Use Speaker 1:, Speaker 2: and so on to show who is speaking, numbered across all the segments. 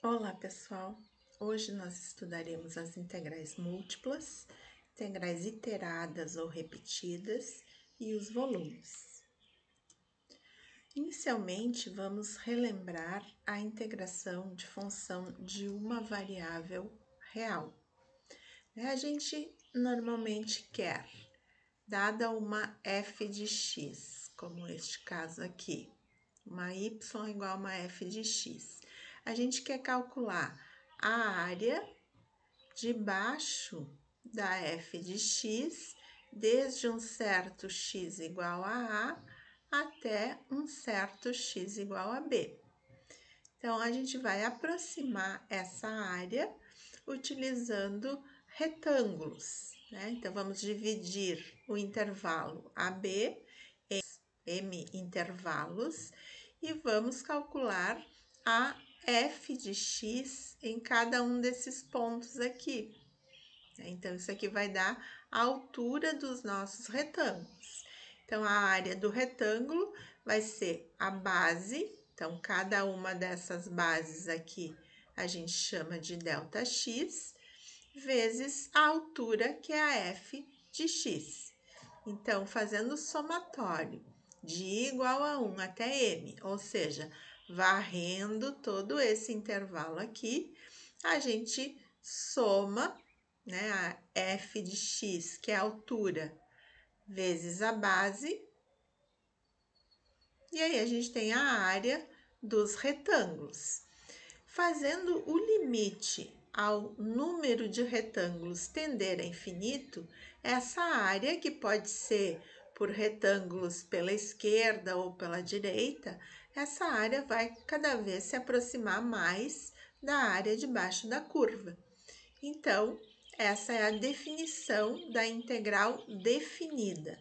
Speaker 1: Olá, pessoal! Hoje nós estudaremos as integrais múltiplas, integrais iteradas ou repetidas e os volumes. Inicialmente, vamos relembrar a integração de função de uma variável real. A gente normalmente quer, dada uma f de x, como este caso aqui, uma y igual a uma f de x, a gente quer calcular a área debaixo da f de x, desde um certo x igual a até um certo x igual a b. Então, a gente vai aproximar essa área utilizando retângulos, né? Então, vamos dividir o intervalo AB em m intervalos e vamos calcular a f de x em cada um desses pontos aqui. Então, isso aqui vai dar a altura dos nossos retângulos. Então, a área do retângulo vai ser a base. Então, cada uma dessas bases aqui a gente chama de ΔX, vezes a altura, que é a f de x. Então, fazendo o somatório de i igual a 1 até m, ou seja, varrendo todo esse intervalo aqui, a gente soma, né, a f de x, que é a altura, vezes a base, e aí a gente tem a área dos retângulos. Fazendo o limite ao número de retângulos tender a infinito, essa área, que pode ser por retângulos pela esquerda ou pela direita, essa área vai cada vez se aproximar mais da área debaixo da curva. Então, essa é a definição da integral definida.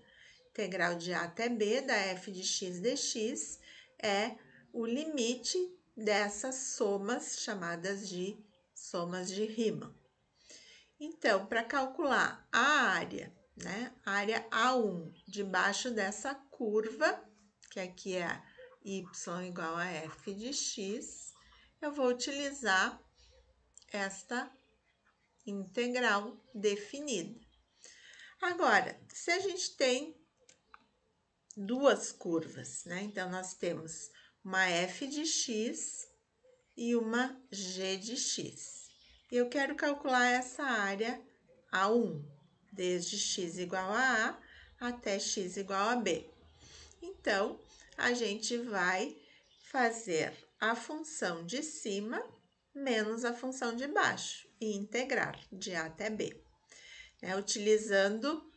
Speaker 1: Integral de a até b da f de x dx é o limite dessas somas chamadas de somas de Riemann. Então, para calcular a área, né, a área A1 debaixo dessa curva, que aqui é y igual a f de x, eu vou utilizar esta integral definida. Agora, se a gente tem duas curvas, né? Então, nós temos uma f de x e uma g de x. Eu quero calcular essa área A1, desde x igual a até x igual a b. Então, a gente vai fazer a função de cima menos a função de baixo e integrar de a até b, utilizando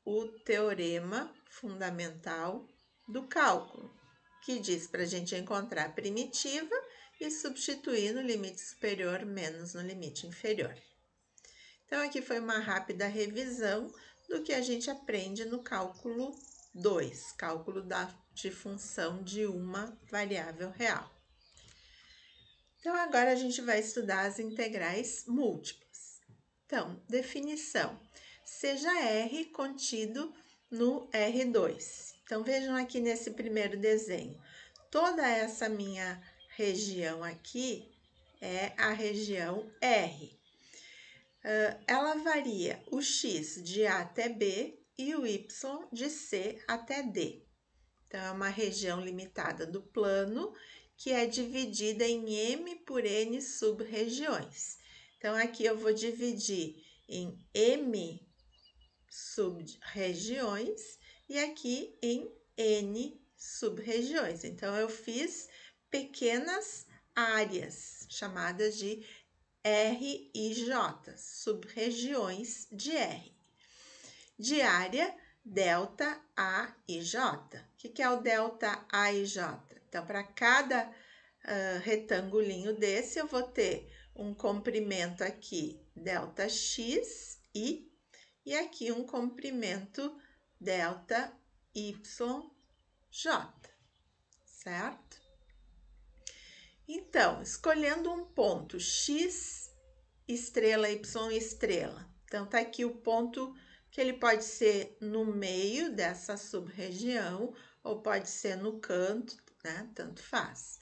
Speaker 1: o teorema fundamental do cálculo, que diz para a gente encontrar a primitiva e substituir no limite superior menos no limite inferior. Então, aqui foi uma rápida revisão do que a gente aprende no cálculo 2, cálculo de função de uma variável real. Então, agora a gente vai estudar as integrais múltiplas. Então, definição. Seja R contido no R2. Então, vejam aqui nesse primeiro desenho. Toda essa minha região aqui é a região R. Ela varia o x de A até B e o y de C até D. Então, é uma região limitada do plano que é dividida em m por n sub-regiões. Então, aqui eu vou dividir em m sub-regiões e aqui em n sub-regiões. Então, eu fiz pequenas áreas chamadas de R e J, sub-regiões de R. De área, delta A e J. O que é o delta A e J? Então, para cada retangulinho desse, eu vou ter um comprimento aqui, delta X, e aqui um comprimento delta YJ, certo? Então, escolhendo um ponto X, estrela, Y, estrela. Então, tá aqui o ponto que ele pode ser no meio dessa sub-região ou pode ser no canto, né? Tanto faz.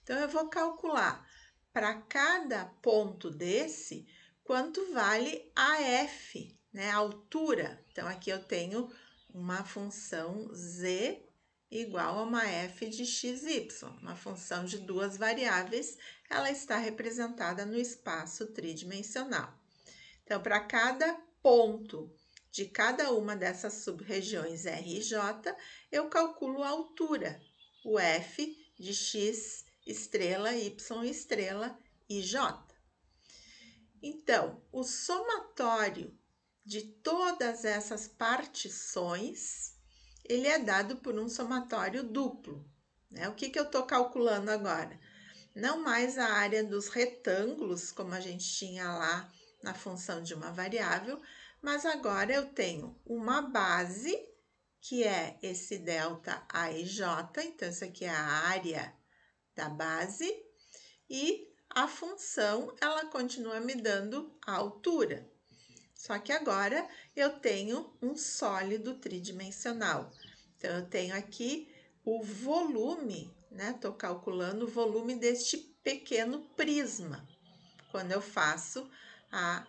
Speaker 1: Então, eu vou calcular para cada ponto desse, quanto vale a f, né, a altura. Então, aqui eu tenho uma função z igual a uma f de xy, uma função de duas variáveis, ela está representada no espaço tridimensional. Então, para cada ponto de cada uma dessas sub-regiões R e J, eu calculo a altura, o f de x estrela, y estrela e j. Então, o somatório de todas essas partições, ele é dado por um somatório duplo, né? O que eu estou calculando agora? Não mais a área dos retângulos, como a gente tinha lá na função de uma variável, mas agora eu tenho uma base, que é esse delta A e J, então isso aqui é a área da base, e a função, ela continua me dando a altura. Só que agora eu tenho um sólido tridimensional. Então, eu tenho aqui o volume, né? Estou calculando o volume deste pequeno prisma, quando eu faço a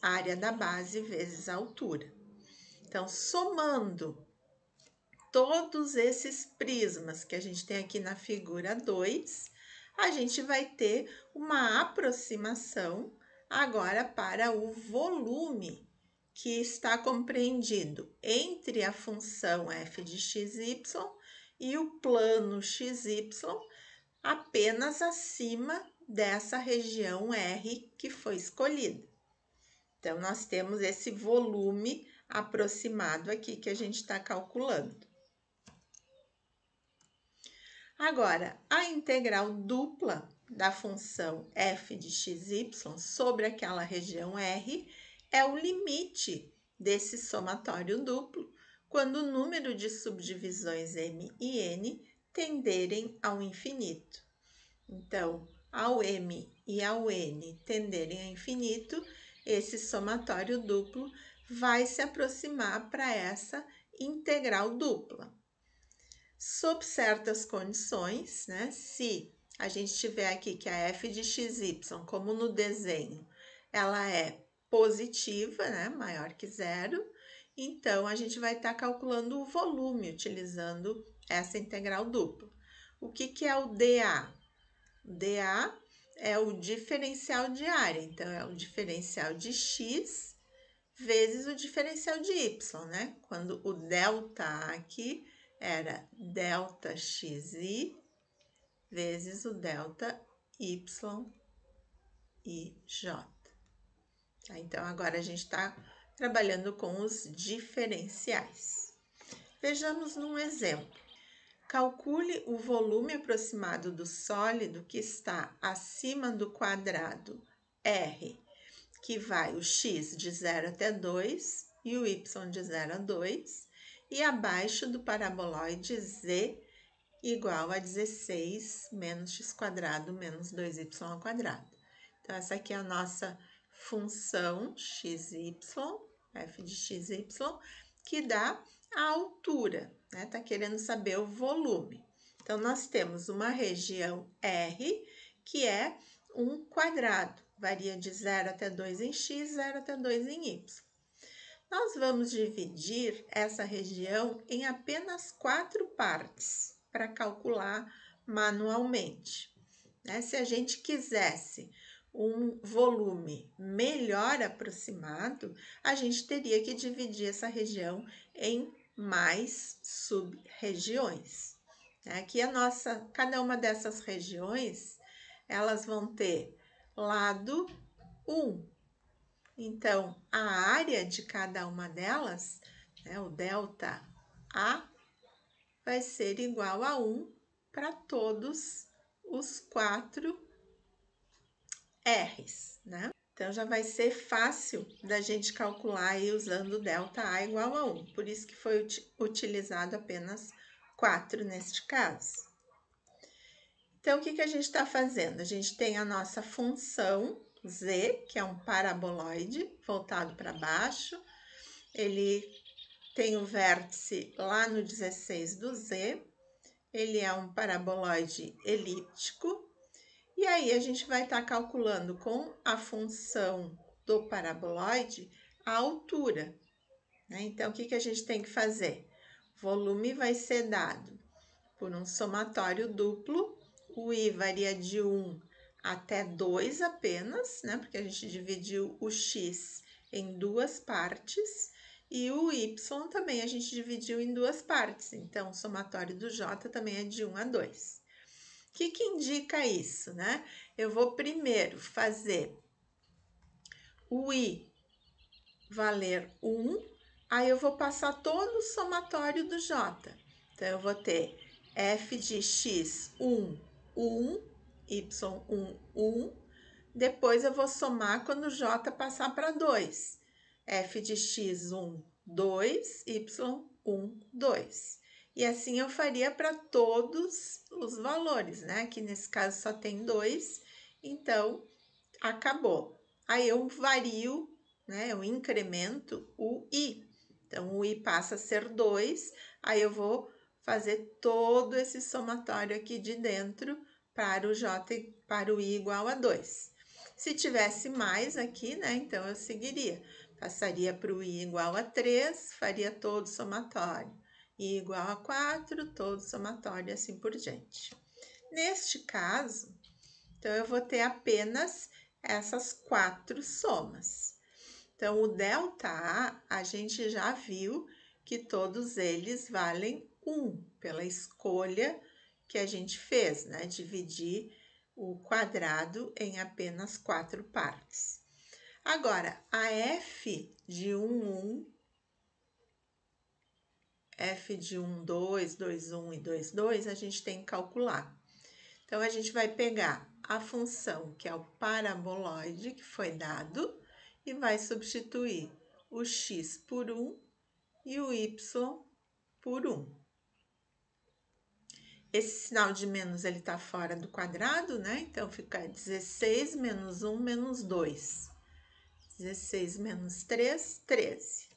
Speaker 1: área da base vezes a altura. Então, somando todos esses prismas que a gente tem aqui na figura 2, a gente vai ter uma aproximação agora para o volume que está compreendido entre a função f de xy e o plano xy apenas acima dessa região R que foi escolhida. Então, nós temos esse volume aproximado aqui que a gente está calculando. Agora, a integral dupla da função f de xy sobre aquela região R é o limite desse somatório duplo quando o número de subdivisões m e n tenderem ao infinito. Então, ao m e ao n tenderem ao infinito, esse somatório duplo vai se aproximar para essa integral dupla. Sob certas condições, né? Se a gente tiver aqui que a f de xy, como no desenho, ela é positiva, né? Maior que zero, então a gente vai estar calculando o volume utilizando essa integral dupla. O que é o dA? O dA é o diferencial de área, então é o diferencial de x vezes o diferencial de y, né? Quando o delta aqui era delta xi vezes o delta y e j. Então, agora a gente está trabalhando com os diferenciais. Vejamos num exemplo. Calcule o volume aproximado do sólido que está acima do quadrado R, que vai o x de 0 até 2 e o y de 0 a 2, e abaixo do paraboloide z igual a 16 menos x quadrado menos 2y ao quadrado. Então, essa aqui é a nossa função xy, f de xy, que dá a altura, né? Tá querendo saber o volume. Então, nós temos uma região R, que é um quadrado, varia de 0 até 2 em x, 0 até 2 em y. Nós vamos dividir essa região em apenas 4 partes para calcular manualmente, né? Se a gente quisesse um volume melhor aproximado, a gente teria que dividir essa região em mais sub-regiões. Aqui cada uma dessas regiões, elas vão ter lado 1. Então, a área de cada uma delas, né, o delta A, vai ser igual a 1 para todos os 4 R's, né? Então, já vai ser fácil da gente calcular aí usando o delta A igual a 1. Por isso que foi utilizado apenas 4 neste caso. Então, o que a gente está fazendo? A gente tem a nossa função z, que é um paraboloide voltado para baixo. Ele tem o vértice lá no 16 do z. Ele é um paraboloide elíptico. E aí, a gente vai estar calculando com a função do paraboloide a altura, né? Então, o que a gente tem que fazer? O volume vai ser dado por um somatório duplo, o i varia de 1 até 2 apenas, né? Porque a gente dividiu o x em duas partes, e o y também a gente dividiu em duas partes, então o somatório do j também é de 1 a 2. O que indica isso, né? Eu vou primeiro fazer o i valer 1, aí eu vou passar todo o somatório do j. Então, eu vou ter f de x 1, 1, y 1, 1. Depois, eu vou somar quando o j passar para 2. f de x 1, 2, y 1, 2. E assim eu faria para todos os valores, né? Aqui nesse caso só tem 2, então acabou. Aí eu vario, né? Eu incremento o i. Então, o i passa a ser 2, aí eu vou fazer todo esse somatório aqui de dentro para o j, para o i igual a 2. Se tivesse mais aqui, né? Então, eu seguiria. Passaria para o i igual a 3, faria todo o somatório. I igual a 4, todo o somatório e assim por diante. Neste caso, então, eu vou ter apenas essas 4 somas. Então, o ΔA, a gente já viu que todos eles valem 1, pela escolha que a gente fez, né? Dividir o quadrado em apenas 4 partes. Agora, a f de 1, 1, f de 1, 2, 2, 1 e 2, 2, a gente tem que calcular. Então, a gente vai pegar a função que é o paraboloide que foi dado e vai substituir o x por 1 e o y por 1. Esse sinal de menos ele está fora do quadrado, né? Então, fica 16 menos 1 menos 2. 16 menos 3, 13.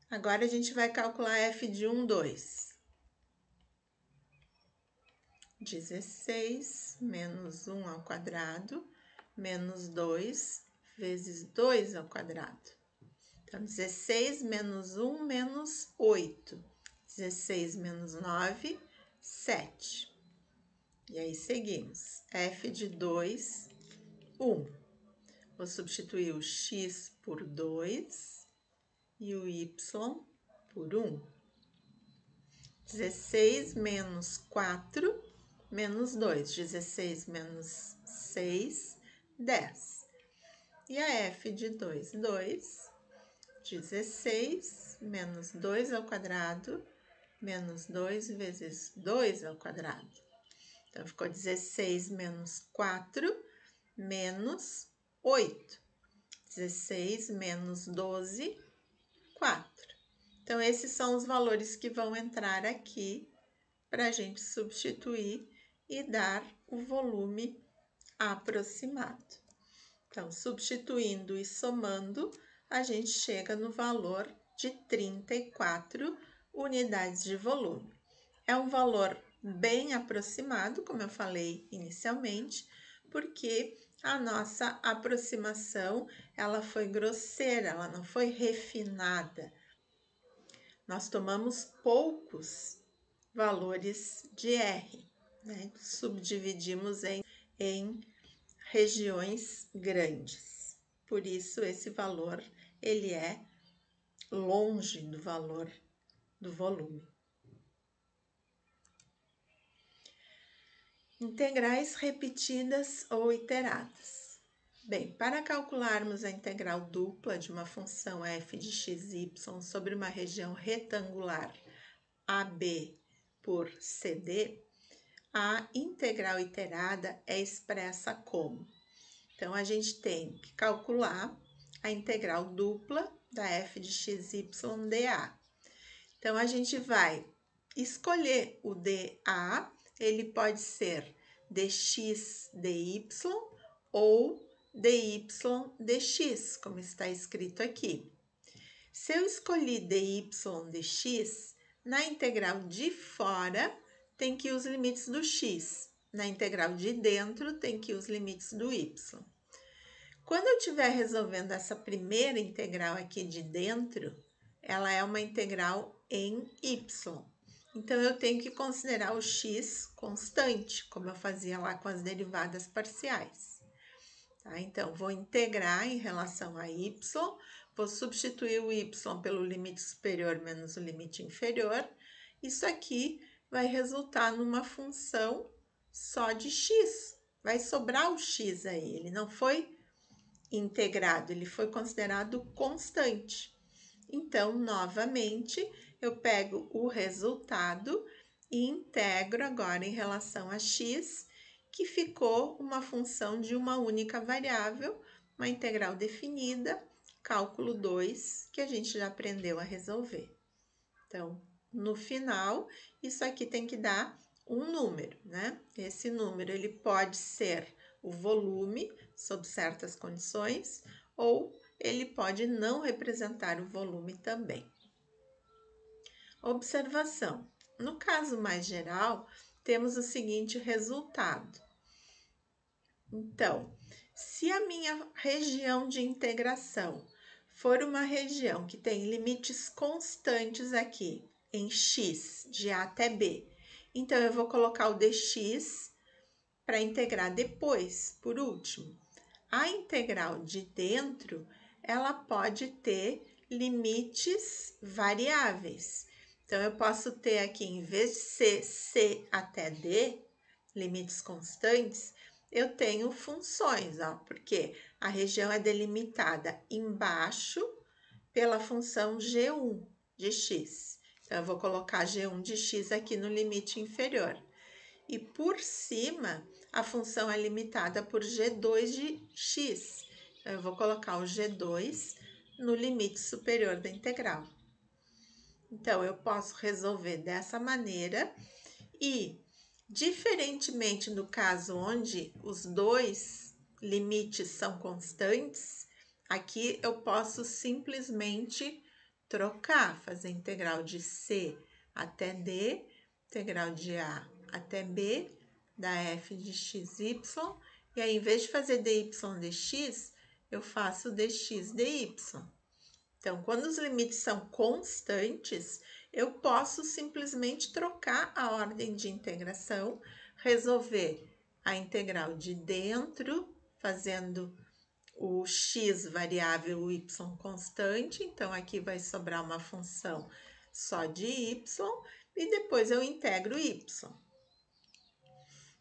Speaker 1: Agora, a gente vai calcular f de 1, 2. 16 menos 1 ao quadrado, menos 2 vezes 2 ao quadrado. Então, 16 menos 1 menos 8. 16 menos 9, 7. E aí, seguimos. f de 2, 1. Vou substituir o x por 2 e o y por 1. 16 menos 4 menos 2, 16 menos 6, 10. E a f de 2, 2, 16 menos 2 ao quadrado, menos 2 vezes 2 ao quadrado. Então, ficou 16 menos 4, menos 8. 16 menos 12, 4. Então, esses são os valores que vão entrar aqui para a gente substituir e dar o volume aproximado. Então, substituindo e somando, a gente chega no valor de 34 unidades de volume. É um valor bem aproximado, como eu falei inicialmente, porque a nossa aproximação ela foi grosseira, ela não foi refinada. Nós tomamos poucos valores de R, né? Subdividimos em regiões grandes. Por isso, esse valor ele é longe do valor do volume. Integrais repetidas ou iteradas. Bem, para calcularmos a integral dupla de uma função f de xy sobre uma região retangular AB por CD, a integral iterada é expressa como? Então, a gente tem que calcular a integral dupla da f de xy dA. Então, a gente vai escolher o dA, ele pode ser dx dy ou dy dx, como está escrito aqui. Se eu escolhi dy dx, na integral de fora tem que ir os limites do x, na integral de dentro tem que ir os limites do y. Quando eu estiver resolvendo essa primeira integral aqui de dentro, ela é uma integral em y. Então, eu tenho que considerar o x constante, como eu fazia lá com as derivadas parciais. Tá? Então, vou integrar em relação a y, vou substituir o y pelo limite superior menos o limite inferior. Isso aqui vai resultar numa função só de x. Vai sobrar o x aí, ele não foi integrado, ele foi considerado constante. Então, novamente, eu pego o resultado e integro agora em relação a x, que ficou uma função de uma única variável, uma integral definida, cálculo 2, que a gente já aprendeu a resolver. Então, no final, isso aqui tem que dar um número, né? Esse número, ele pode ser o volume, sob certas condições, ou ele pode não representar o volume também. Observação. No caso mais geral, temos o seguinte resultado. Então, se a minha região de integração for uma região que tem limites constantes aqui, em x, de a até b, então eu vou colocar o dx para integrar depois, por último. A integral de dentro, ela pode ter limites variáveis. Então, eu posso ter aqui, em vez de ser c até d, limites constantes, eu tenho funções, ó, porque a região é delimitada embaixo pela função g1 de x. Então, eu vou colocar g1 de x aqui no limite inferior. E por cima, a função é limitada por g2 de x. Então, eu vou colocar o g2 no limite superior da integral. Então, eu posso resolver dessa maneira e, diferentemente do caso onde os dois limites são constantes, aqui eu posso simplesmente trocar, fazer integral de c até d, integral de a até b, da f de xy, e aí, em vez de fazer dy dx, eu faço dx dy. Então, quando os limites são constantes, eu posso simplesmente trocar a ordem de integração, resolver a integral de dentro, fazendo o x variável, o y constante. Então, aqui vai sobrar uma função só de y, e depois eu integro y.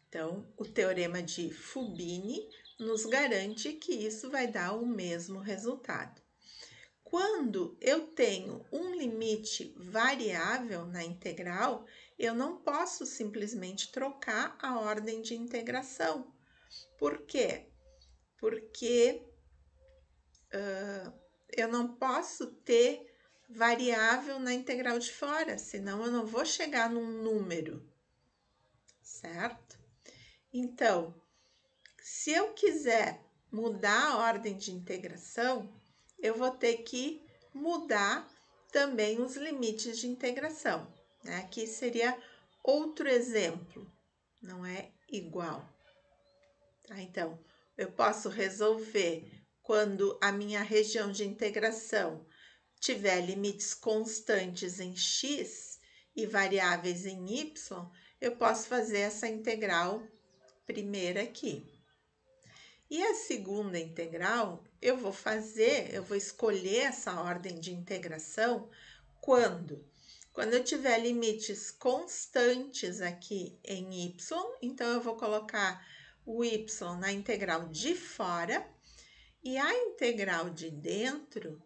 Speaker 1: Então, o teorema de Fubini nos garante que isso vai dar o mesmo resultado. Quando eu tenho um limite variável na integral, eu não posso simplesmente trocar a ordem de integração. Por quê? Porque eu não posso ter variável na integral de fora, senão eu não vou chegar num número, certo? Então, se eu quiser mudar a ordem de integração, eu vou ter que mudar também os limites de integração, né? Aqui seria outro exemplo, não é igual. Tá? Então, eu posso resolver quando a minha região de integração tiver limites constantes em x e variáveis em y, eu posso fazer essa integral primeira aqui. E a segunda integral, eu vou escolher essa ordem de integração quando eu tiver limites constantes aqui em y, então eu vou colocar o y na integral de fora, e a integral de dentro,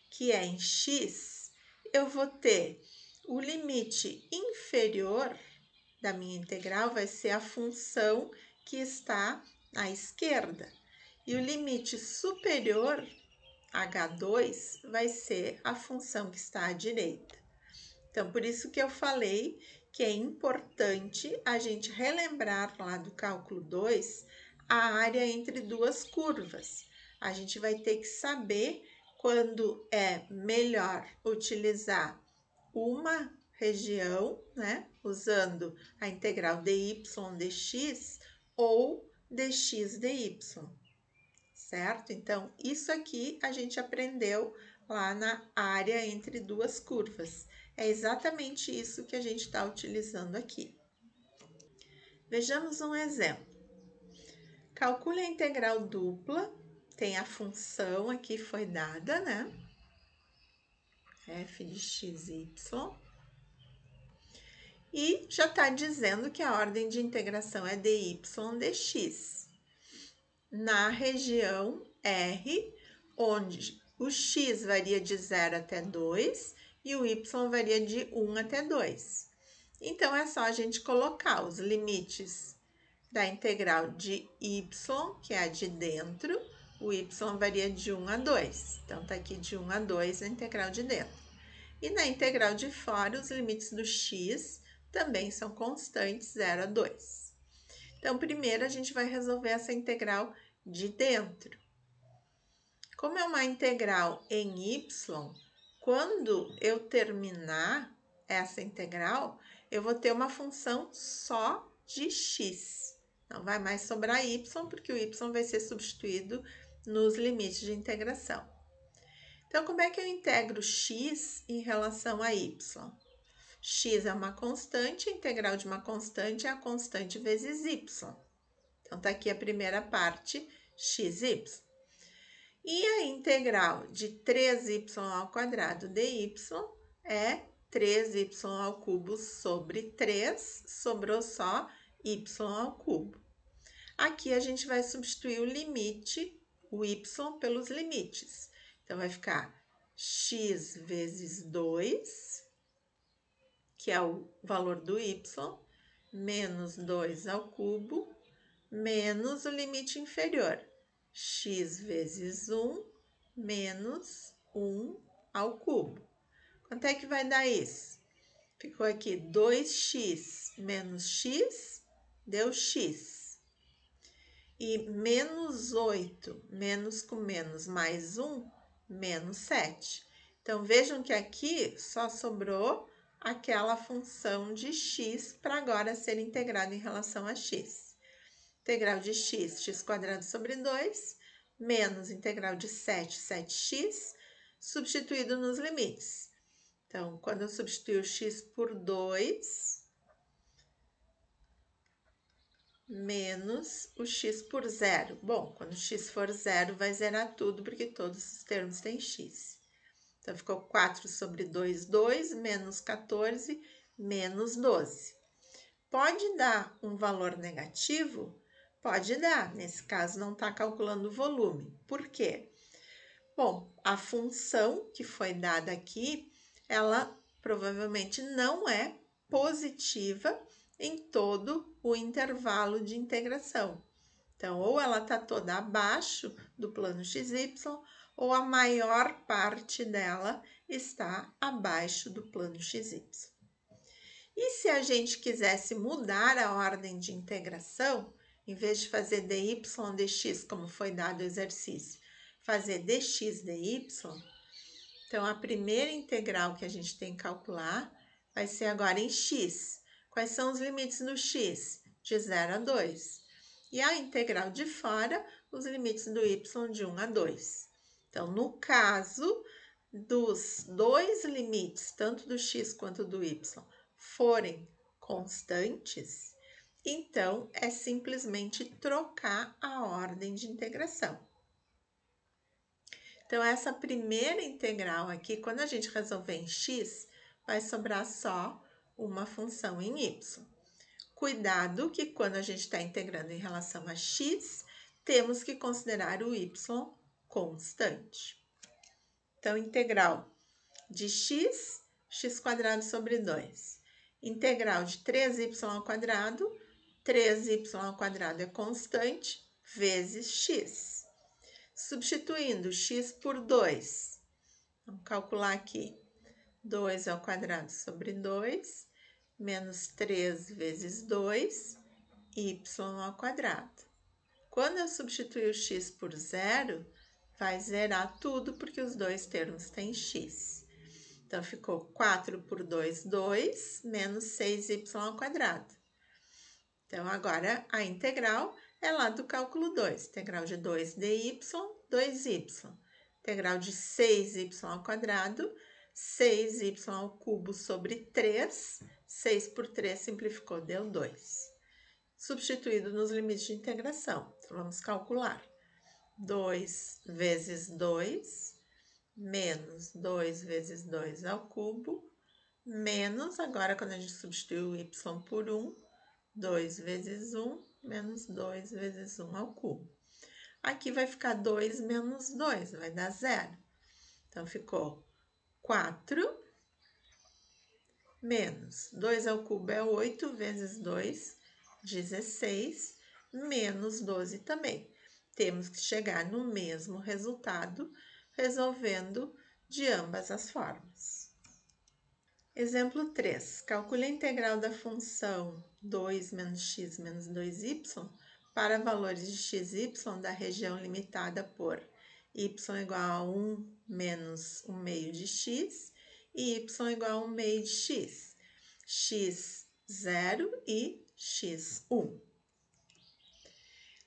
Speaker 1: que é em x, eu vou ter o limite inferior da minha integral vai ser a função que está à esquerda. E o limite superior, h2, vai ser a função que está à direita. Então, por isso que eu falei que é importante a gente relembrar lá do cálculo 2 a área entre duas curvas. A gente vai ter que saber quando é melhor utilizar uma região, né? Usando a integral dy dx ou dx dy, certo? Então, isso aqui a gente aprendeu lá na área entre duas curvas. É exatamente isso que a gente está utilizando aqui. Vejamos um exemplo. Calcule a integral dupla, tem a função aqui foi dada, né? F de x, y. E já está dizendo que a ordem de integração é dy dx. Na região R, onde o x varia de 0 até 2 e o y varia de 1 até 2. Então, é só a gente colocar os limites da integral de y, que é a de dentro, o y varia de 1 a 2. Então, está aqui de 1 a 2 a integral de dentro. E na integral de fora, os limites do x também são constantes, 0 a 2. Então, primeiro a gente vai resolver essa integral de dentro. Como é uma integral em y, quando eu terminar essa integral, eu vou ter uma função só de x. Não vai mais sobrar y, porque o y vai ser substituído nos limites de integração. Então, como é que eu integro x em relação a y? X é uma constante, a integral de uma constante é a constante vezes y. Então, tá aqui a primeira parte, xy. E a integral de 3y ao quadrado dy é 3y ao cubo sobre 3, sobrou só y ao cubo. Aqui a gente vai substituir o limite, o y, pelos limites. Então, vai ficar x vezes 2, que é o valor do y, menos 2 ao cubo, menos o limite inferior, x vezes 1, menos 1 ao cubo. Quanto é que vai dar isso? Ficou aqui 2x menos x, deu x. E menos 8, menos com menos, mais 1, menos 7. Então, vejam que aqui só sobrou aquela função de x para agora ser integrada em relação a x. Integral de x, x² sobre 2, menos integral de 7, 7x, substituído nos limites. Então, quando eu substituir o x por 2, menos o x por 0. Bom, quando o x for 0, vai zerar tudo, porque todos os termos têm x. Então, ficou 4 sobre 2, 2, menos 14, menos 12. Pode dar um valor negativo? Pode dar, nesse caso não está calculando o volume. Por quê? Bom, a função que foi dada aqui, ela provavelmente não é positiva em todo o intervalo de integração. Então, ou ela está toda abaixo do plano XY, ou a maior parte dela está abaixo do plano XY. E se a gente quisesse mudar a ordem de integração, em vez de fazer dy dx, como foi dado o exercício, fazer dx dy, então a primeira integral que a gente tem que calcular vai ser agora em x. Quais são os limites do x? De 0 a 2. E a integral de fora, os limites do y de 1 a 2. Então, no caso dos dois limites, tanto do x quanto do y, forem constantes, então é simplesmente trocar a ordem de integração. Então, essa primeira integral aqui, quando a gente resolver em x, vai sobrar só uma função em y. Cuidado que quando a gente está integrando em relação a x, temos que considerar o y constante. Então, integral de x, x² sobre 2. Integral de 3y ao quadrado, 3y ao quadrado é constante, vezes x. Substituindo x por 2, vamos calcular aqui, 2 ao quadrado sobre 2, menos 3 vezes 2, y ao quadrado. Quando eu substituir o x por 0, vai zerar tudo, porque os dois termos têm x. Então, ficou 4 por 2, 2, menos 6y ao quadrado. Então, agora, a integral é lá do cálculo 2. Integral de 2dy, 2y. Integral de 6y ao quadrado, 6y ao cubo sobre 3. 6 por 3 simplificou, deu 2. Substituído nos limites de integração. Então, vamos calcular. 2 vezes 2, menos 2 vezes 2 ao cubo, menos, agora quando a gente substitui o y por 1, 2 vezes 1, menos 2 vezes 1 ao cubo. Aqui vai ficar 2 menos 2, vai dar 0. Então, ficou 4 menos 2 ao cubo é 8 vezes 2, 16, menos 12 também. Temos que chegar no mesmo resultado, resolvendo de ambas as formas. Exemplo 3. Calcule a integral da função 2 menos x menos 2y para valores de x e y da região limitada por y igual a 1 menos 1 meio de x e y igual a 1 meio de x, x0 e x1.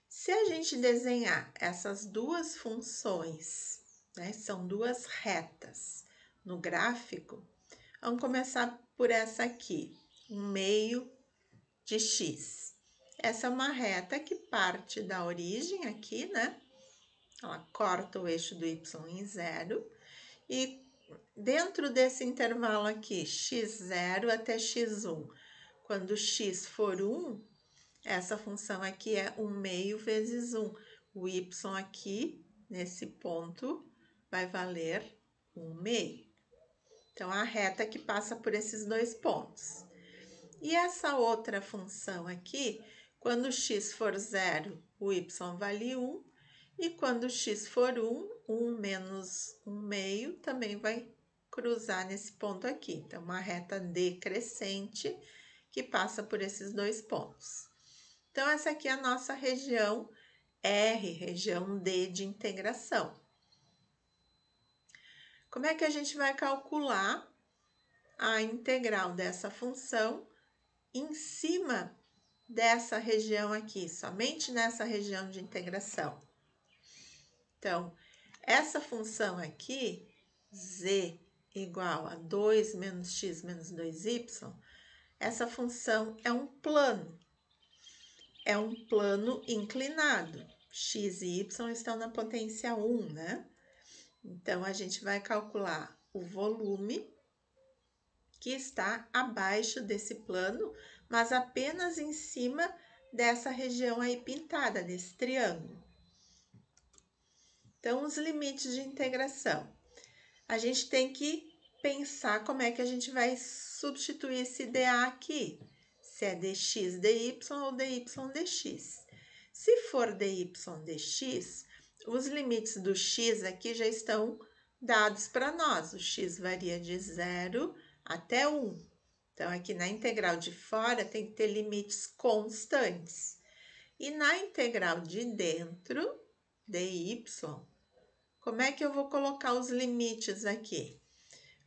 Speaker 1: Se a gente desenhar essas duas funções, né, são duas retas no gráfico, vamos começar por essa aqui, 1 meio de x. Essa é uma reta que parte da origem aqui, né? Ela corta o eixo do y em 0 e dentro desse intervalo aqui, x0 até x1, quando x for 1, essa função aqui é 1 meio vezes 1. O y aqui, nesse ponto, vai valer 1 meio. Então, a reta que passa por esses dois pontos. E essa outra função aqui, quando x for 0, o y vale 1. E quando x for 1, 1 menos 1 meio também vai cruzar nesse ponto aqui. Então, uma reta decrescente que passa por esses dois pontos. Então, essa aqui é a nossa região R, região D de integração. Como é que a gente vai calcular a integral dessa função em cima dessa região aqui, somente nessa região de integração? Então, essa função aqui, z igual a 2 menos x menos 2y, essa função é um plano. É um plano inclinado. X e y estão na potência 1, né? Então, a gente vai calcular o volume que está abaixo desse plano, mas apenas em cima dessa região aí pintada, desse triângulo. Então, os limites de integração. A gente tem que pensar como é que a gente vai substituir esse dA aqui. Se é dx dy ou dy dx. Se for dy dx, os limites do x aqui já estão dados para nós. O x varia de 0 até 1. Então, aqui na integral de fora tem que ter limites constantes. E na integral de dentro, dy, como é que eu vou colocar os limites aqui?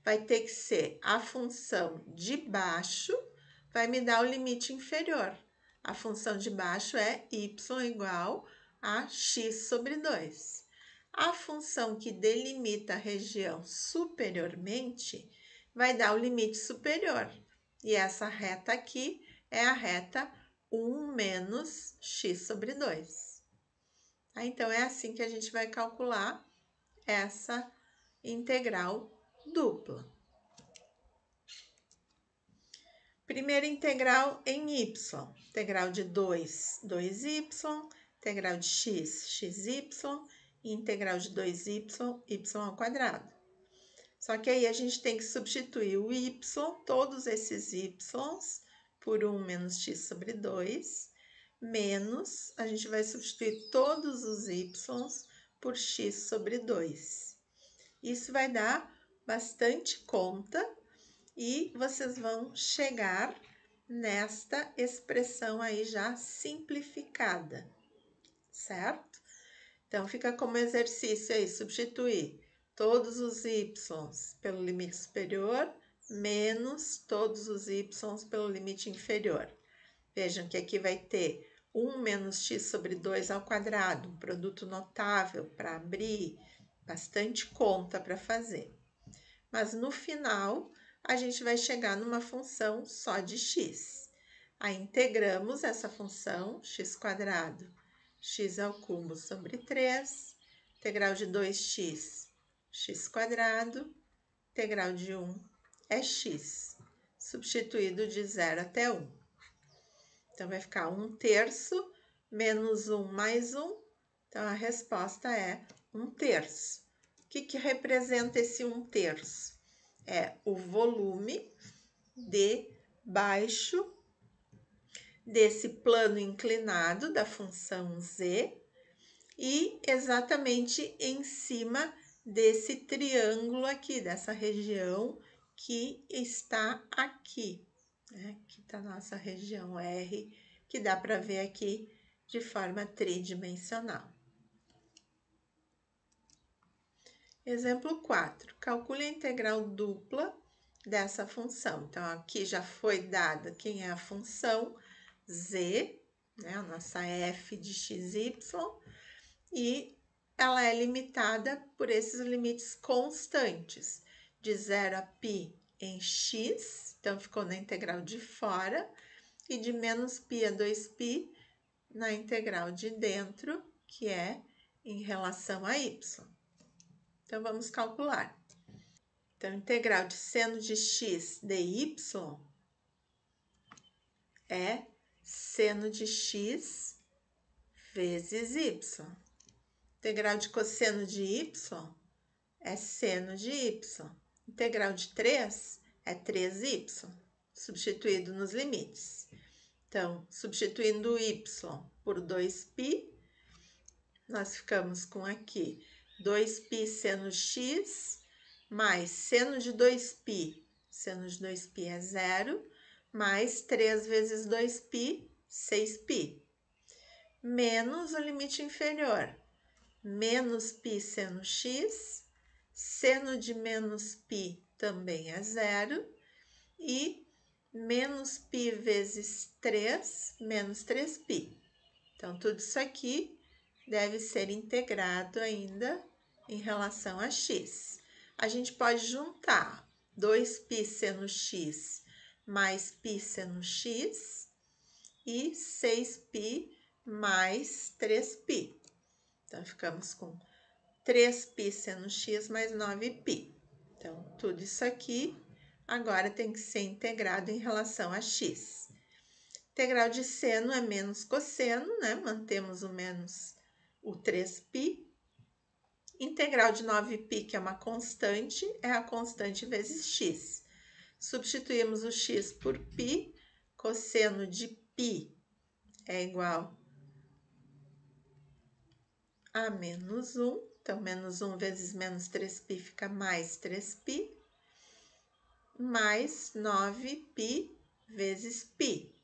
Speaker 1: Vai ter que ser a função de baixo, vai me dar o limite inferior. A função de baixo é y igual a x sobre 2. A função que delimita a região superiormente vai dar o limite superior. E essa reta aqui é a reta 1 menos x sobre 2. Então, é assim que a gente vai calcular essa integral dupla. Primeira integral em y, integral de 2, 2y, integral de x, xy, e integral de 2y, y ao quadrado. Só que aí a gente tem que substituir o y, todos esses y's, por 1 menos x sobre 2, menos, a gente vai substituir todos os y's por x sobre 2. Isso vai dar bastante conta e vocês vão chegar nesta expressão aí já simplificada, certo? Então, fica como exercício aí, substituir todos os y pelo limite superior menos todos os y pelo limite inferior. Vejam que aqui vai ter 1 menos x sobre 2 ao quadrado, um produto notável para abrir, bastante conta para fazer. Mas no final, a gente vai chegar numa função só de x. Aí integramos essa função, x², x ao cubo sobre 3, integral de 2x, x², integral de 1 é x, substituído de 0 até 1. Então, vai ficar 1/3 menos 1 mais 1. Então, a resposta é 1/3. O que representa esse 1/3? É o volume debaixo desse plano inclinado da função z e exatamente em cima desse triângulo aqui, dessa região que está aqui, né? Aqui está a nossa região R, que dá para ver aqui de forma tridimensional. Exemplo 4. Calcule a integral dupla dessa função. Então, aqui já foi dada quem é a função z, né? A nossa f de xy, e ela é limitada por esses limites constantes, de 0 a π em x, então ficou na integral de fora, e de menos π a 2π na integral de dentro, que é em relação a y. Então, vamos calcular. Então, integral de seno de x dy é seno de x vezes y. Integral de cosseno de y é seno de y. Integral de 3 é 3y, substituído nos limites. Então, substituindo o y por 2π, nós ficamos com aqui 2π seno x mais seno de 2π. Seno de 2π é 0, mais 3 vezes 2π, 6π. Menos o limite inferior, menos π seno x, seno de menos π também é 0, e menos π vezes 3, menos 3π. Então, tudo isso aqui deve ser integrado ainda em relação a x. A gente pode juntar 2π seno x mais π seno x e 6π mais 3π. Então, ficamos com 3π seno x mais 9π. Então, tudo isso aqui agora tem que ser integrado em relação a x. Integral de seno é menos cosseno, né? Mantemos o menos o 3π. Integral de 9π, que é uma constante, é a constante vezes x. Substituímos o x por π, cosseno de π é igual a menos 1. Então, menos 1 vezes menos 3π fica mais 3π, mais 9π vezes π,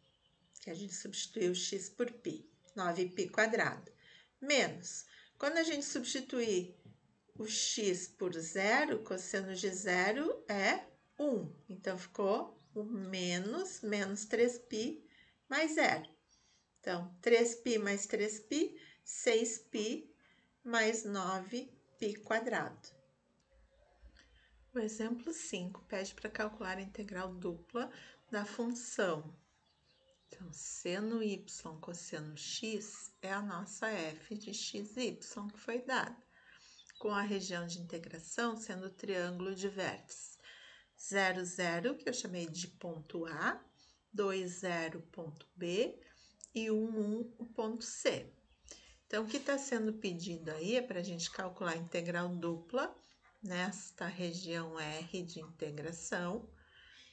Speaker 1: que a gente substituiu x por π, 9π². Menos, quando a gente substituir o x por 0, cosseno de 0 é 1. Então, ficou o menos 3π mais 0. Então, 3π mais 3π, 6π mais 9π². O exemplo 5 pede para calcular a integral dupla da função. Então, seno y cosseno x é a nossa f de xy que foi dada, com a região de integração sendo o triângulo de vértices 0, 0, que eu chamei de ponto A, 2, 0, ponto B, e 1, 1, o ponto C. Então, o que está sendo pedido aí é para a gente calcular a integral dupla nesta região R de integração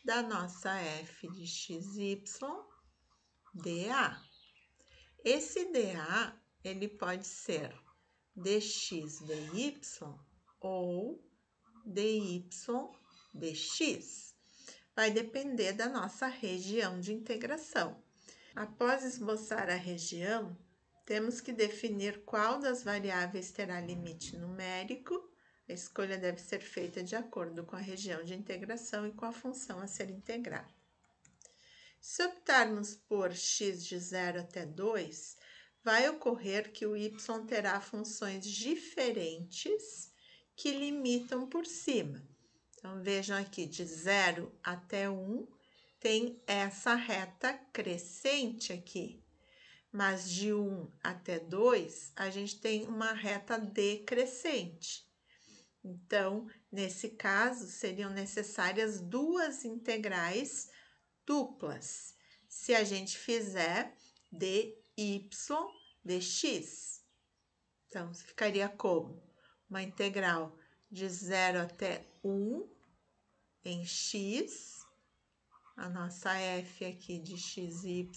Speaker 1: da nossa f de xy dA. Esse dA, ele pode ser dx dy ou dy dx. Vai depender da nossa região de integração. Após esboçar a região, temos que definir qual das variáveis terá limite numérico, A escolha deve ser feita de acordo com a região de integração e com a função a ser integrada. Se optarmos por x de 0 até 2, vai ocorrer que o y terá funções diferentes que limitam por cima. Então, vejam aqui, de 0 até 1, tem essa reta crescente aqui. Mas de 1 até 2, a gente tem uma reta decrescente. Então, nesse caso, seriam necessárias duas integrais duplas, se a gente fizer dy dx. Então, ficaria como? Uma integral de 0 até 1 em x, a nossa f aqui de xy,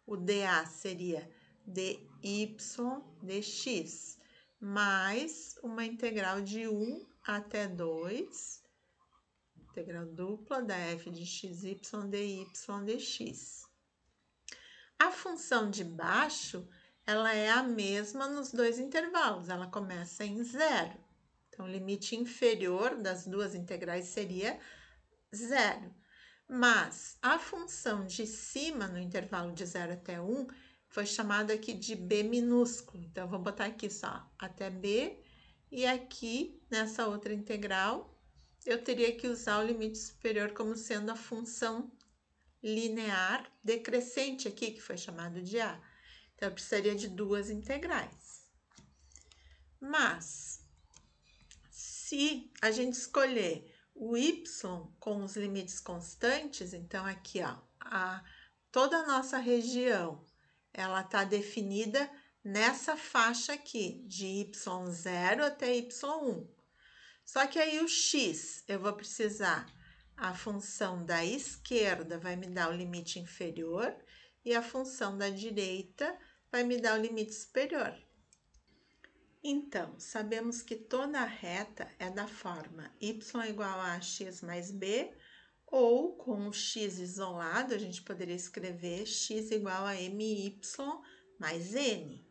Speaker 1: o dA seria dy dx, mais uma integral de 1 até 2, integral dupla da f de xy dy dx. A função de baixo, ela é a mesma nos dois intervalos, ela começa em 0. Então, o limite inferior das duas integrais seria 0. Mas a função de cima, no intervalo de 0 até 1, foi chamada aqui de b minúsculo. Então, vou botar aqui só até b, e aqui, nessa outra integral, eu teria que usar o limite superior como sendo a função linear decrescente aqui, que foi chamado de a. Então, eu precisaria de duas integrais. Mas, se a gente escolher o y com os limites constantes, então aqui, ó, toda a nossa região, ela está definida nessa faixa aqui, de y0 até y1. Só que aí o x, eu vou precisar, a função da esquerda vai me dar o limite inferior e a função da direita vai me dar o limite superior. Então, sabemos que toda reta é da forma y igual a x mais b, ou com o x isolado, a gente poderia escrever x igual a my mais n,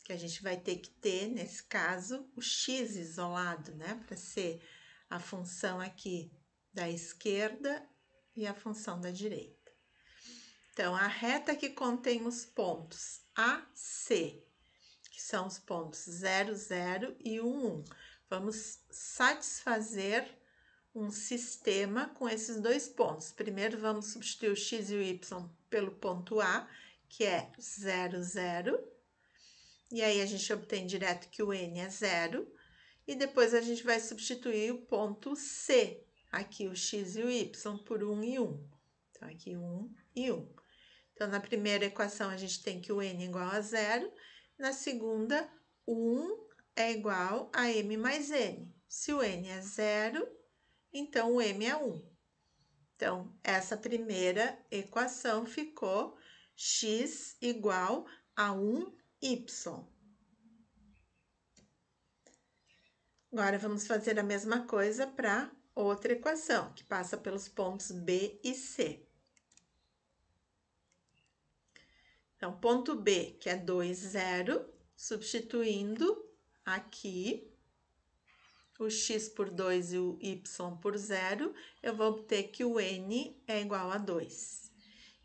Speaker 1: que a gente vai ter que ter, nesse caso, o x isolado, né, para ser a função aqui da esquerda e a função da direita. Então, a reta que contém os pontos A, C, que são os pontos 0, 0 e 1, 1. Vamos satisfazer um sistema com esses dois pontos. Primeiro, vamos substituir o x e o y pelo ponto A, que é 0, 0. E aí, a gente obtém direto que o n é 0. E depois, a gente vai substituir o ponto C, aqui o x e o y, por 1 e 1. Então, aqui 1 e 1. Então, na primeira equação, a gente tem que o n é igual a 0. Na segunda, 1 é igual a m mais n. Se o n é 0, então o m é 1. Então, essa primeira equação ficou x igual a 1y. Agora, vamos fazer a mesma coisa para outra equação, que passa pelos pontos B e C. Então, ponto B, que é 2, 0, substituindo aqui o x por 2 e o y por 0, eu vou obter que o n é igual a 2.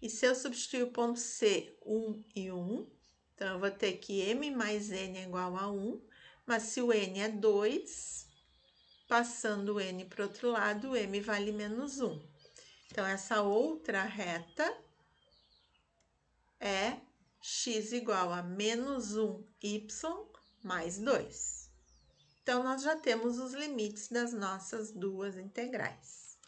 Speaker 1: E se eu substituir o ponto C, 1 e 1, então eu vou ter que m mais n é igual a 1, mas se o n é 2, passando o n para o outro lado, o m vale menos 1. Então, essa outra reta é x igual a menos 1y mais 2. Então, nós já temos os limites das nossas duas integrais.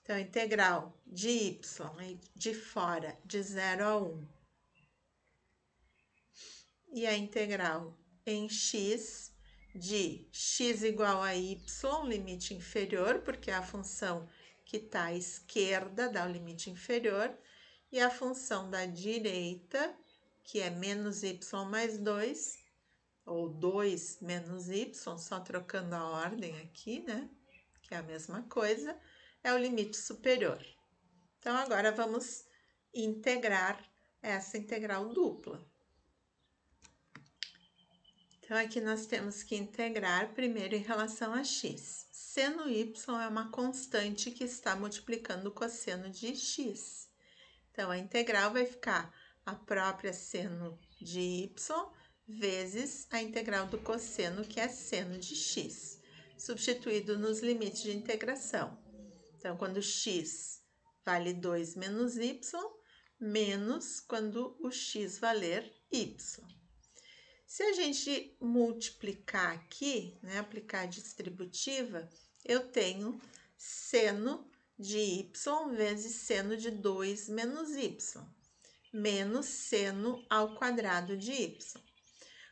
Speaker 1: Então, a integral de y de fora de 0 a 1 e a integral em x de x igual a y, limite inferior, porque é a função que está à esquerda dá o limite inferior, e a função da direita, que é menos y mais 2, ou 2 menos y, só trocando a ordem aqui, né? Que é a mesma coisa, é o limite superior. Então, agora vamos integrar essa integral dupla. Então, aqui nós temos que integrar primeiro em relação a x. Seno y é uma constante que está multiplicando o cosseno de x. Então, a integral vai ficar a própria seno de y vezes a integral do cosseno, que é seno de x, substituído nos limites de integração. Então, quando x vale 2 menos y, menos quando o x valer y. Se a gente multiplicar aqui, né, aplicar a distributiva, eu tenho seno de y vezes seno de 2 menos y, menos seno ao quadrado de y.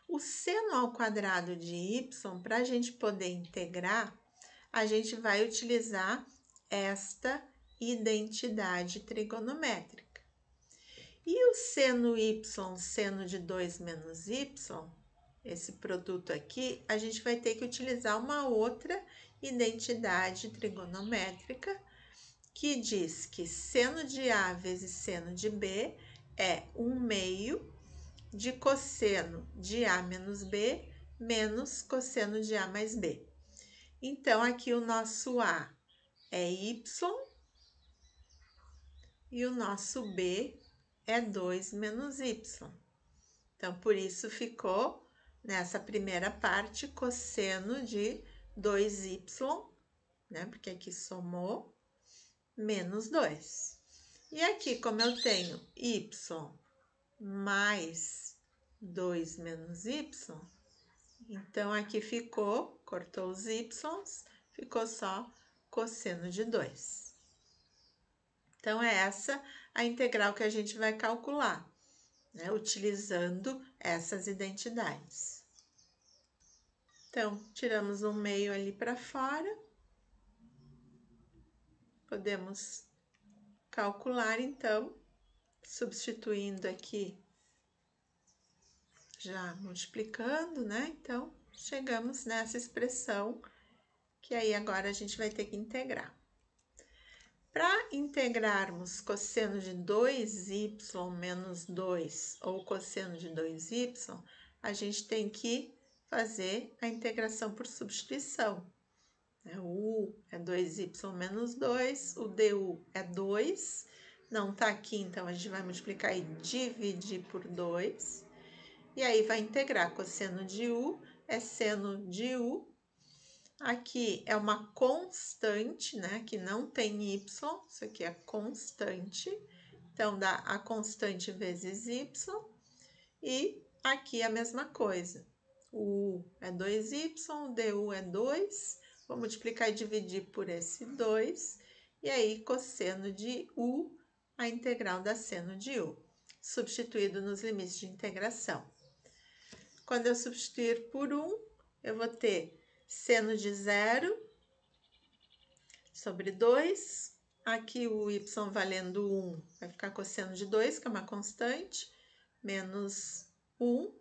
Speaker 1: O seno ao quadrado de y, para a gente poder integrar, a gente vai utilizar esta identidade trigonométrica. E o seno y, seno de 2 menos y, esse produto aqui, a gente vai ter que utilizar uma outra identidade trigonométrica que diz que seno de A vezes seno de B é 1/2 de cosseno de A menos B menos cosseno de A mais B. Então, aqui o nosso A é y e o nosso B é 2 menos y. Então, por isso ficou, nessa primeira parte, cosseno de 2y, né? Porque aqui somou, menos 2. E aqui, como eu tenho y mais 2 menos y, então aqui ficou, cortou os y's, ficou só cosseno de 2. Então, é essa a integral que a gente vai calcular, né, utilizando essas identidades. Então, tiramos 1/2 ali para fora. Podemos calcular, então, substituindo aqui, já multiplicando, né? Então, chegamos nessa expressão, que aí agora a gente vai ter que integrar. Para integrarmos cosseno de 2y menos 2 ou cosseno de 2y, a gente tem que fazer a integração por substituição. O u é 2y menos 2, o du é 2, não está aqui, então a gente vai multiplicar e dividir por 2. E aí vai integrar cosseno de u é seno de u. Aqui é uma constante, né, que não tem y, isso aqui é constante. Então, dá a constante vezes y. E aqui a mesma coisa. O u é 2y, o du é 2. Vou multiplicar e dividir por esse 2. E aí, cosseno de u, a integral da seno de u, substituído nos limites de integração. Quando eu substituir por 1, eu vou ter seno de 0 sobre 2. Aqui o y valendo 1 vai ficar cosseno de 2, que é uma constante, menos 1.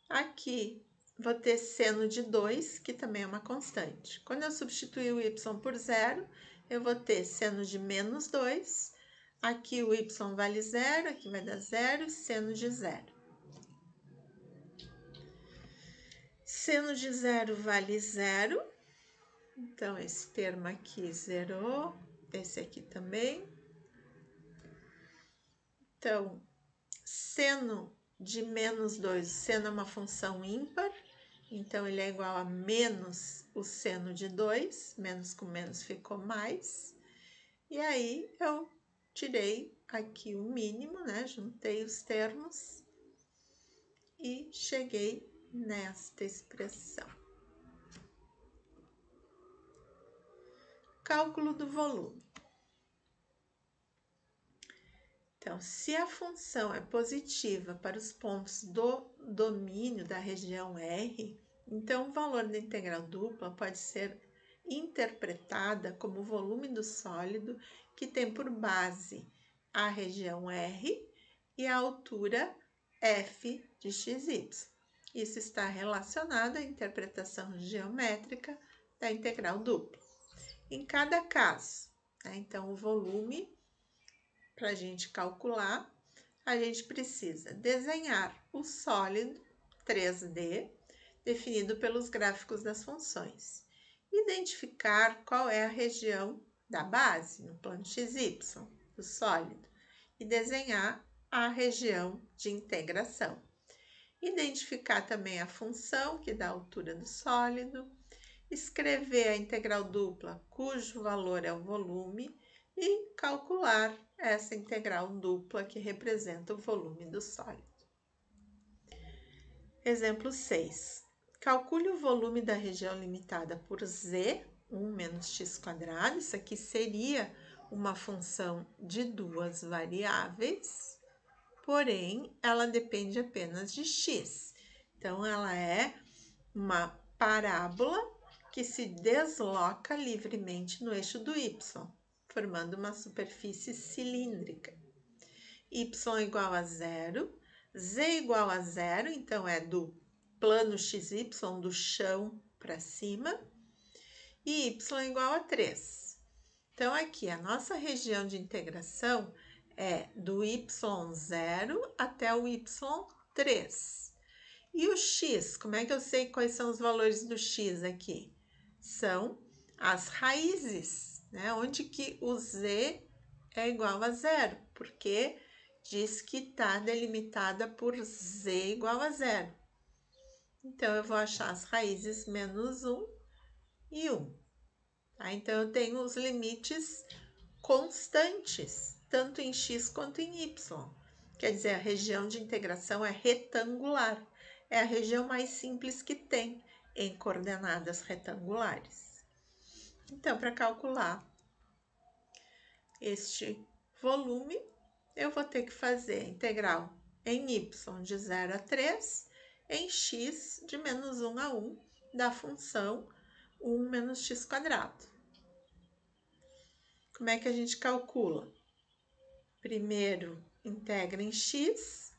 Speaker 1: Aqui vou ter seno de 2, que também é uma constante. Quando eu substituir o y por 0, eu vou ter seno de menos 2. Aqui o y vale 0, aqui vai dar 0, seno de 0. Seno de 0 vale 0. Então, esse termo aqui zerou. Esse aqui também. Então, seno de menos 2, seno é uma função ímpar, então ele é igual a menos o seno de 2, menos com menos ficou mais. E aí, eu tirei aqui o mínimo, né? Juntei os termos e cheguei nesta expressão. Cálculo do volume. Então, se a função é positiva para os pontos do domínio da região R, então o valor da integral dupla pode ser interpretada como o volume do sólido que tem por base a região R e a altura f de xy. Isso está relacionado à interpretação geométrica da integral dupla. Em cada caso, né, então o volume, para a gente calcular, a gente precisa desenhar o sólido, 3D, definido pelos gráficos das funções. Identificar qual é a região da base no plano XY do sólido e desenhar a região de integração. Identificar também a função que dá a altura do sólido, escrever a integral dupla cujo valor é o volume e calcular essa integral dupla que representa o volume do sólido. Exemplo 6. Calcule o volume da região limitada por z, 1 menos x². Isso aqui seria uma função de duas variáveis, porém, ela depende apenas de x. Então, ela é uma parábola que se desloca livremente no eixo do y, formando uma superfície cilíndrica. Y igual a 0, z igual a 0, então é do plano XY, do chão para cima, e y igual a 3. Então, aqui, a nossa região de integração é do y0 até o y3. E o x, como é que eu sei quais são os valores do x aqui? São as raízes, né? Onde que o z é igual a 0, porque diz que está delimitada por z igual a 0. Então, eu vou achar as raízes menos 1 e 1. Tá? Então, eu tenho os limites constantes, tanto em x quanto em y. Quer dizer, a região de integração é retangular. É a região mais simples que tem em coordenadas retangulares. Então, para calcular este volume, eu vou ter que fazer a integral em y de 0 a 3, em x de menos 1 a 1 da função 1 menos x². Como é que a gente calcula? Primeiro, integra em x,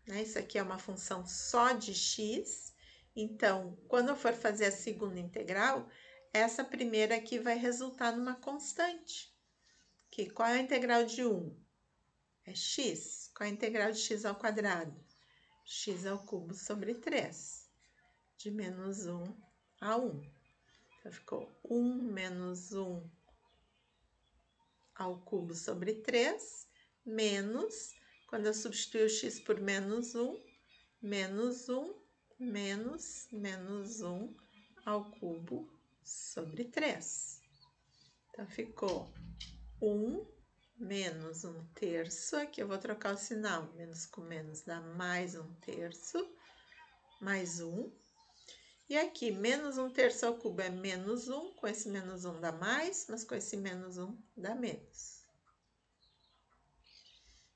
Speaker 1: né? Isso aqui é uma função só de x. Então, quando eu for fazer a segunda integral, essa primeira aqui vai resultar numa constante. Que qual é a integral de 1? É x. Qual é a integral de x ao quadrado? X ao cubo sobre 3, de menos 1 a 1. Então, ficou 1 menos 1 ao cubo sobre 3, menos, quando eu substituir o x por menos 1, menos 1, menos 1 ao cubo sobre 3. Então, ficou 1 menos 1/3, aqui eu vou trocar o sinal, menos com menos dá mais 1/3, mais 1. E aqui, menos 1/3 ao cubo é menos 1, com esse menos 1 dá mais, mas com esse menos 1 dá menos.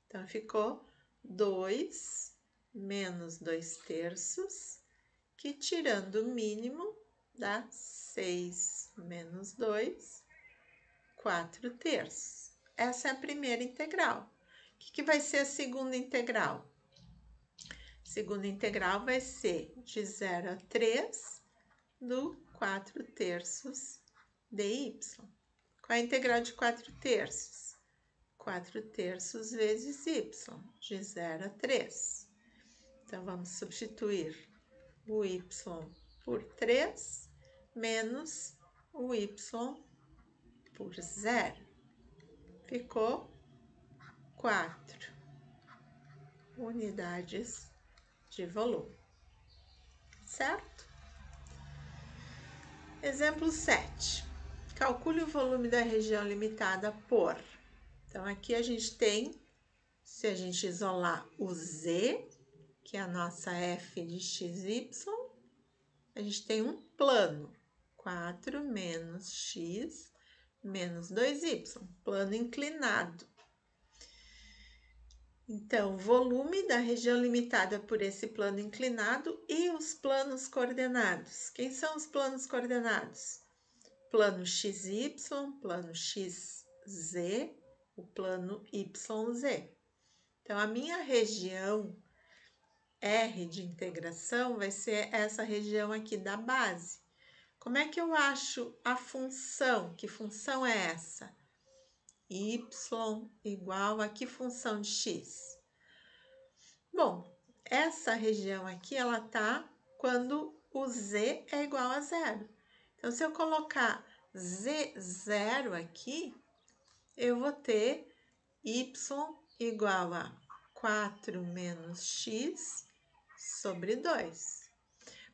Speaker 1: Então, ficou 2 menos 2/3, que tirando o mínimo dá 6 menos 2, 4/3. Essa é a primeira integral. O que vai ser a segunda integral? A segunda integral vai ser de 0 a 3 do 4/3 dy. Qual é a integral de 4/3? 4/3 vezes y, de 0 a 3. Então, vamos substituir o y por 3 menos o y por 0. Ficou 4 unidades de volume, certo? Exemplo 7. Calcule o volume da região limitada por. Então, aqui a gente tem, se a gente isolar o z, que é a nossa f de xy, a gente tem um plano, 4 menos x menos 2y, plano inclinado. Então, volume da região limitada por esse plano inclinado e os planos coordenados. Quem são os planos coordenados? Plano XY, plano XZ, o plano YZ. Então, a minha região R de integração vai ser essa região aqui da base. Como é que eu acho a função? Que função é essa? Y igual a que função de x? Bom, essa região aqui, ela tá quando o z é igual a zero. Então, se eu colocar z0 aqui, eu vou ter y igual a 4 menos x sobre 2.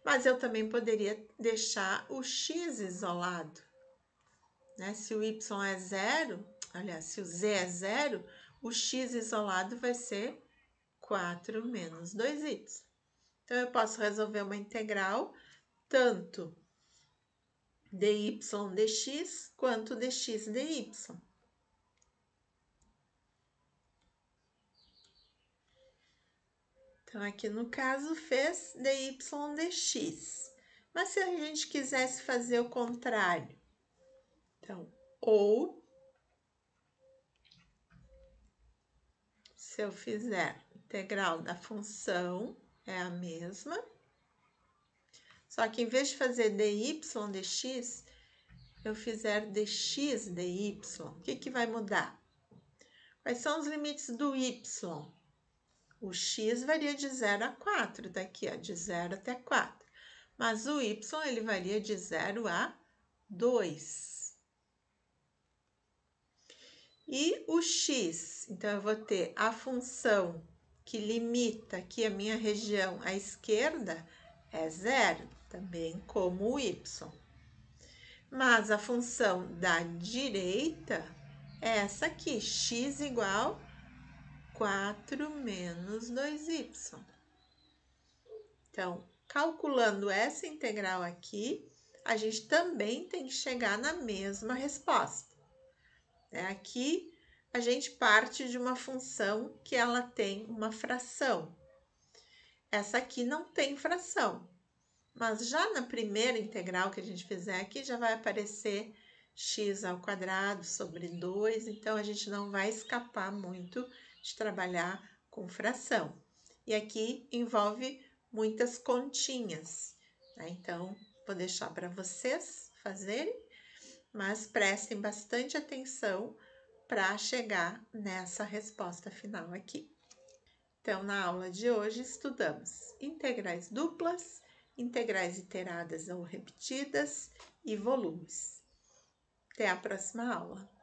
Speaker 1: Mas eu também poderia deixar o x isolado, né? Se o y é zero, aliás, se o z é zero, o x isolado vai ser 4 menos 2y. Então, eu posso resolver uma integral tanto dy dx quanto dx dy. Então, aqui no caso, fez dy dx. Mas se a gente quisesse fazer o contrário, então, ou se eu fizer integral da função, é a mesma, só que em vez de fazer dy dx, eu fizer dx dy, o que vai mudar? Quais são os limites do y? O x varia de 0 a 4, daqui, ó, de 0 até 4. Mas o y, ele varia de 0 a 2. E o x, então, eu vou ter a função que limita aqui a minha região à esquerda, é 0, também como o y. Mas a função da direita é essa aqui, x igual 4 menos 2y. Então, calculando essa integral aqui, a gente também tem que chegar na mesma resposta. Aqui, a gente parte de uma função que ela tem uma fração. Essa aqui não tem fração, mas já na primeira integral que a gente fizer aqui, já vai aparecer x ao quadrado sobre 2, então a gente não vai escapar muito de trabalhar com fração. E aqui envolve muitas continhas, né? Então, vou deixar para vocês fazerem, mas prestem bastante atenção para chegar nessa resposta final aqui. Então, na aula de hoje, estudamos integrais duplas, integrais iteradas ou repetidas e volumes. Até a próxima aula!